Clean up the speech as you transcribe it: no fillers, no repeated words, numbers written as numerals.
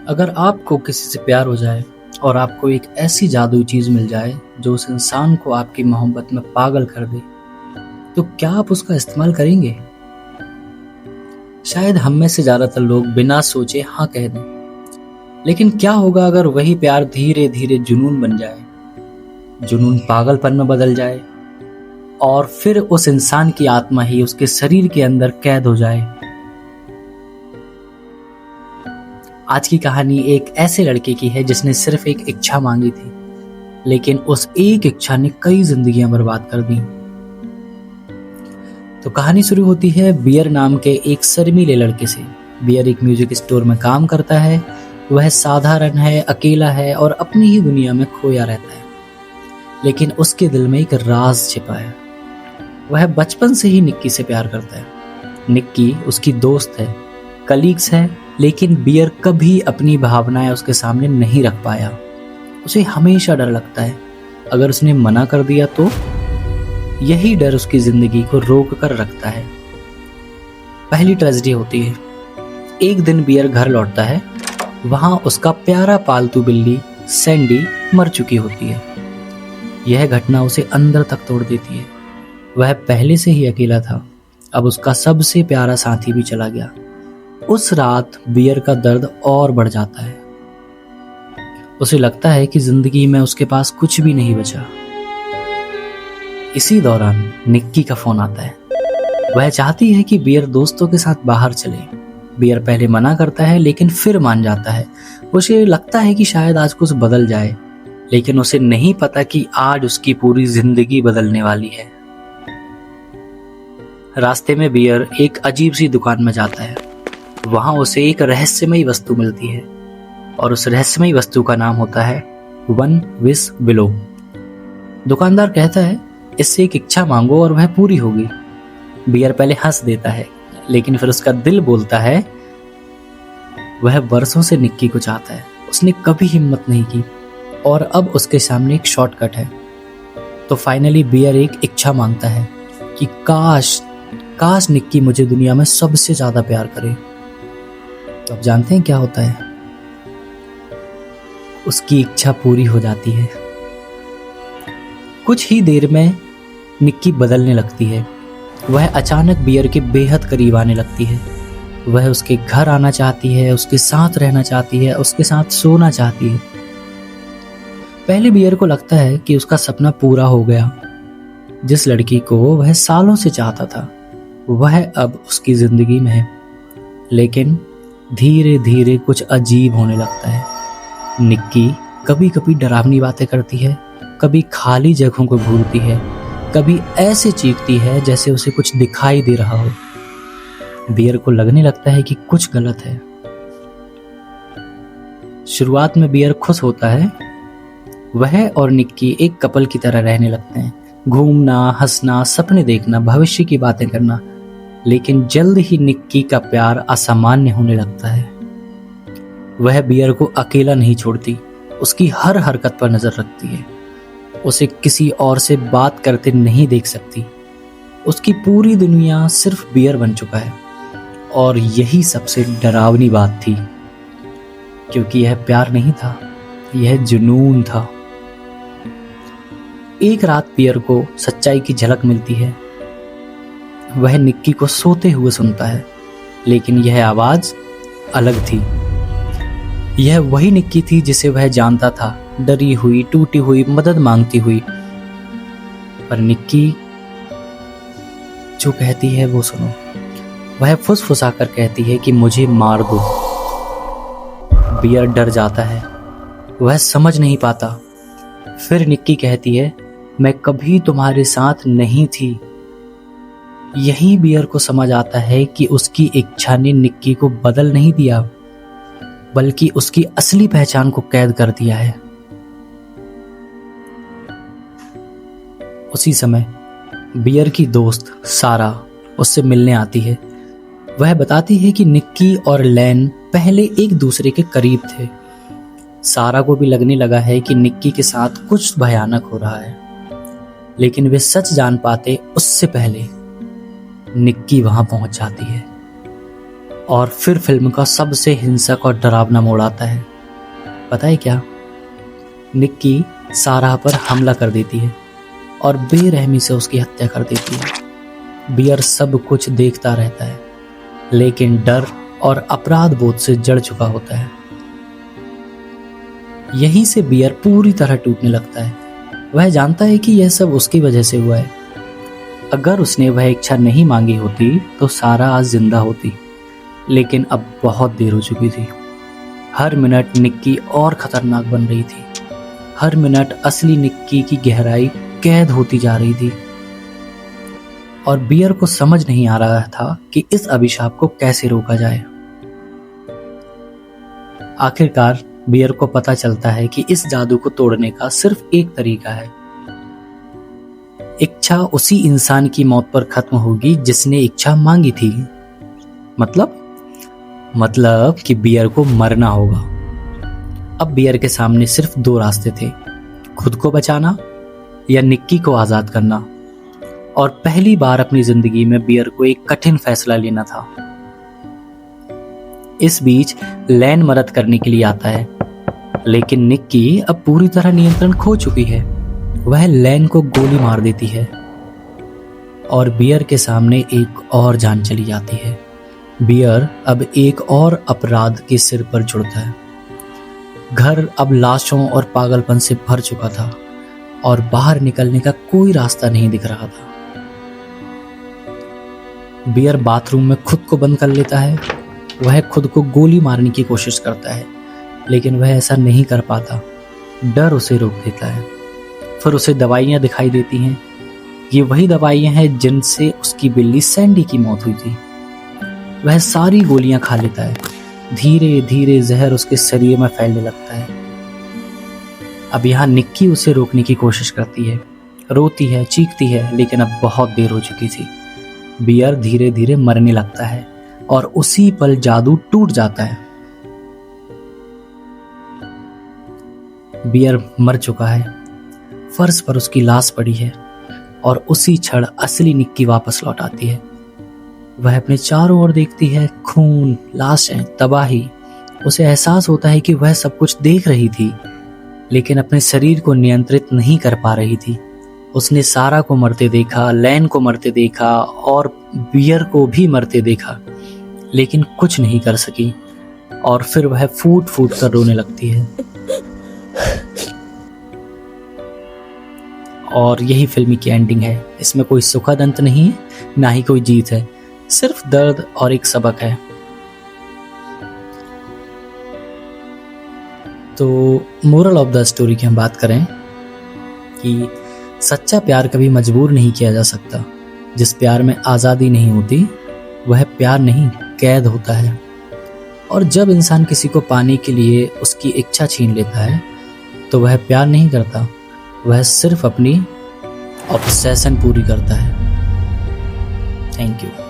अगर आपको किसी से प्यार हो जाए और आपको एक ऐसी जादुई चीज़ मिल जाए जो उस इंसान को आपकी मोहब्बत में पागल कर दे, तो क्या आप उसका इस्तेमाल करेंगे? शायद हम में से ज़्यादातर लोग बिना सोचे हाँ कह दें, लेकिन क्या होगा अगर वही प्यार धीरे धीरे जुनून बन जाए, जुनून पागलपन में बदल जाए और फिर उस इंसान की आत्मा ही उसके शरीर के अंदर कैद हो जाए। आज की कहानी एक ऐसे लड़के की है जिसने सिर्फ एक इच्छा मांगी थी, लेकिन उस एक इच्छा ने कई जिंदगियां बर्बाद कर दी। तो कहानी शुरू होती है बियर नाम के एक शर्मीले लड़के से। बियर एक म्यूजिक स्टोर में काम करता है। वह साधारण है, अकेला है और अपनी ही दुनिया में खोया रहता है, लेकिन उसके दिल में एक राज छिपा है। वह बचपन से ही निक्की से प्यार करता है। निक्की उसकी दोस्त है, कलीग्स है, लेकिन बियर कभी अपनी भावनाएं उसके सामने नहीं रख पाया। उसे हमेशा डर लगता है, अगर उसने मना कर दिया तो यही डर उसकी जिंदगी को रोक कर रखता है। पहली ट्रेजेडी होती है। एक दिन बियर घर लौटता है। वहां उसका प्यारा पालतू बिल्ली सैंडी मर चुकी होती है। यह घटना उसे अंदर तक तोड़ देती है। वह पहले से ही अकेला था, अब उसका सबसे प्यारा साथी भी चला गया। उस रात बियर का दर्द और बढ़ जाता है। उसे लगता है कि जिंदगी में उसके पास कुछ भी नहीं बचा। इसी दौरान निक्की का फोन आता है। वह चाहती है कि बियर दोस्तों के साथ बाहर चले। बियर पहले मना करता है, लेकिन फिर मान जाता है। उसे लगता है कि शायद आज कुछ बदल जाए, लेकिन उसे नहीं पता कि आज उसकी पूरी जिंदगी बदलने वाली है। रास्ते में बियर एक अजीब सी दुकान में जाता है। वहां उसे एक रहस्यमयी वस्तु मिलती है और उस रहस्यमयी वस्तु का नाम होता है वन विश बिलो। दुकानदार कहता है, इससे एक इच्छा मांगो और वह पूरी होगी। बियर पहले हंस देता है, लेकिन फिर उसका दिल बोलता है। वह वर्षों से निक्की को चाहता है, उसने कभी हिम्मत नहीं की और अब उसके सामने एक शॉर्टकट है। तो फाइनली बियर एक इच्छा मांगता है कि काश निक्की मुझे दुनिया में सबसे ज्यादा प्यार करे। तो अब जानते हैं क्या होता है? उसकी इच्छा पूरी हो जाती है। कुछ ही देर में निक्की बदलने लगती है। वह अचानक बियर के बेहद करीब आने लगती है। वह उसके घर आना चाहती है, उसके साथ रहना चाहती है, उसके साथ सोना चाहती है। पहले बियर को लगता है कि उसका सपना पूरा हो गया। जिस लड़की को वह सालों से चाहता था, वह अब उसकी जिंदगी में है। लेकिन धीरे धीरे कुछ अजीब होने लगता है। निक्की कभी कभी डरावनी बातें करती है, कभी खाली जगहों को घूरती है, कभी ऐसे चीखती है जैसे उसे कुछ दिखाई दे रहा हो। बियर को लगने लगता है कि कुछ गलत है। शुरुआत में बियर खुश होता है। वह और निक्की एक कपल की तरह रहने लगते हैं, घूमना, हंसना, सपने देखना, भविष्य की बातें करना। लेकिन जल्द ही निक्की का प्यार असामान्य होने लगता है। वह बियर को अकेला नहीं छोड़ती, उसकी हर हरकत पर नजर रखती है। उसे किसी और से बात करते नहीं देख सकती। उसकी पूरी दुनिया सिर्फ बियर बन चुका है। और यही सबसे डरावनी बात थी, क्योंकि यह प्यार नहीं था, यह जुनून था। एक रात बियर को सच्चाई की झलक मिलती है। वह निक्की को सोते हुए सुनता है, लेकिन यह आवाज अलग थी। यह वही निक्की थी जिसे वह जानता था, डरी हुई, टूटी हुई, मदद मांगती हुई। पर निक्की जो कहती है वो सुनो। वह फुसफुसाकर कहती है कि मुझे मार दो। बियर डर जाता है, वह समझ नहीं पाता। फिर निक्की कहती है, मैं कभी तुम्हारे साथ नहीं थी। यही बियर को समझ आता है कि उसकी इच्छा ने निक्की को बदल नहीं दिया, बल्कि उसकी असली पहचान को कैद कर दिया है। उसी समय बियर की दोस्त सारा उससे मिलने आती है। वह बताती है कि निक्की और लैन पहले एक दूसरे के करीब थे। सारा को भी लगने लगा है कि निक्की के साथ कुछ भयानक हो रहा है, लेकिन वे सच जान पाते उससे पहले निक्की वहां पहुंच जाती है। और फिर फिल्म का सबसे हिंसक और डरावना मोड़ आता है। पता है क्या? निक्की सारा पर हमला कर देती है और बेरहमी से उसकी हत्या कर देती है। बियर सब कुछ देखता रहता है, लेकिन डर और अपराध बोध से जड़ चुका होता है। यहीं से बियर पूरी तरह टूटने लगता है। वह जानता है कि यह सब उसकी वजह से हुआ है। अगर उसने वह इच्छा नहीं मांगी होती तो सारा आज जिंदा होती, लेकिन अब बहुत देर हो चुकी थी। हर मिनट निक्की और खतरनाक बन रही थी। हर मिनट असली निक्की की गहराई कैद होती जा रही थी और बियर को समझ नहीं आ रहा था कि इस अभिशाप को कैसे रोका जाए। आखिरकार बियर को पता चलता है कि इस जादू को तोड़ने का सिर्फ एक तरीका है। इच्छा उसी इंसान की मौत पर खत्म होगी जिसने इच्छा मांगी थी। मतलब कि बियर को मरना होगा। अब बियर के सामने सिर्फ दो रास्ते थे, खुद को बचाना या निक्की को आजाद करना। और पहली बार अपनी जिंदगी में बियर को एक कठिन फैसला लेना था। इस बीच लैन मदद करने के लिए आता है, लेकिन निक्की अब पूरी तरह नियंत्रण खो चुकी है। वह लैन को गोली मार देती है और बियर के सामने एक और जान चली जाती है। बियर अब एक और अपराध के सिर पर जुड़ता है। घर अब लाशों और पागलपन से भर चुका था और बाहर निकलने का कोई रास्ता नहीं दिख रहा था। बियर बाथरूम में खुद को बंद कर लेता है। वह खुद को गोली मारने की कोशिश करता है, लेकिन वह ऐसा नहीं कर पाता। डर उसे रोक देता है। फिर उसे दवाइयां दिखाई देती हैं। ये वही दवाइयां हैं जिनसे उसकी बिल्ली सैंडी की मौत हुई थी। वह सारी गोलियां खा लेता है। धीरे धीरे जहर उसके शरीर में फैलने लगता है। अब यहाँ निक्की उसे रोकने की कोशिश करती है, रोती है, चीखती है, लेकिन अब बहुत देर हो चुकी थी। बियर धीरे धीरे मरने लगता है और उसी पल जादू टूट जाता है। बियर मर चुका है। फर्श पर उसकी लाश पड़ी है और उसी क्षण असली निक्की वापस लौट आती है। वह अपने चारों ओर देखती है, खून, लाशें, तबाही। उसे एहसास होता है कि वह सब कुछ देख रही थी, लेकिन अपने शरीर को नियंत्रित नहीं कर पा रही थी। उसने सारा को मरते देखा, लैन को मरते देखा और बियर को भी मरते देखा, लेकिन कुछ नहीं कर सकी। और फिर वह फूट फूट कर रोने लगती है। और यही फिल्म की एंडिंग है। इसमें कोई सुखद अंत नहीं है, ना ही कोई जीत है, सिर्फ दर्द और एक सबक है। तो मोरल ऑफ द स्टोरी की हम बात करें कि सच्चा प्यार कभी मजबूर नहीं किया जा सकता। जिस प्यार में आज़ादी नहीं होती वह प्यार नहीं, कैद होता है। और जब इंसान किसी को पाने के लिए उसकी इच्छा छीन लेता है तो वह प्यार नहीं करता, वह सिर्फ अपनी ऑब्सेशन पूरी करता है। Thank you.